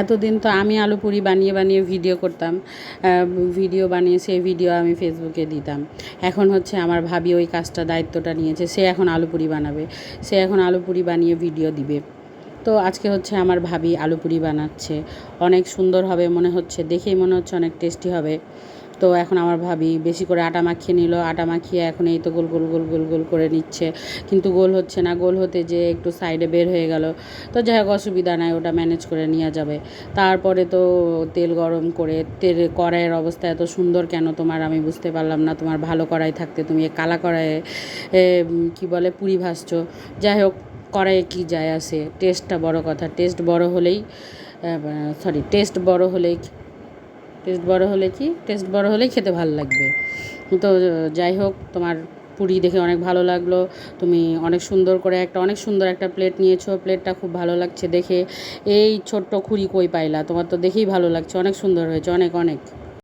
এতদিন তো আমি আলু পুরি বানিয়ে বানিয়ে ভিডিও করতাম, ভিডিও বানিয়ে সেই ভিডিও আমি ফেসবুকে দিতাম। এখন হচ্ছে আমার ভাবি ওই কাজটা দায়িত্বটা নিয়েছে, সে এখন আলু পুরি বানাবে, সে এখন আলু পুরি বানিয়ে ভিডিও দিবে। তো আজকে হচ্ছে আমার ভাবি আলু পুরি বানাচ্ছে, অনেক সুন্দর হবে মনে হচ্ছে, দেখেই মনে হচ্ছে অনেক টেস্টি হবে। তো এখন আমার ভাবি বেশি করে আটা মাখিয়ে নিল, আটা মাখিয়ে এখন এই তো গোল গোল গোল গোল গোল করে নিচ্ছে, কিন্তু গোল হচ্ছে না, গোল হতে যে একটু সাইডে বের হয়ে গেল। তো যাই হোক, অসুবিধা নাই, ওটা ম্যানেজ করে নেওয়া যাবে। তারপরে তো তেল গরম করে, কড়াইয়ের অবস্থা এত সুন্দর কেন তোমার আমি বুঝতে পারলাম না। তোমার ভালো কড়াই থাকতে তুমি কালা কড়াইয়ে কী বলে পুরি ভাজছো। যাই হোক, কড়াইয়ে কী যায় আসে, টেস্টটা বড় কথা। টেস্ট বড় হলেই টেস্ট বড় হলেই খেতে ভালো লাগবে। তো যাই হোক, তোমার পুরি দেখে অনেক ভালো লাগলো। তুমি অনেক সুন্দর একটা প্লেট নিয়েছো, প্লেটটা খুব ভালো লাগছে দেখে। এই ছোট্ট খুরি কই পাইলা? তোমার তো দেখেই ভালো লাগছে, অনেক সুন্দর হয়েছে, অনেক অনেক।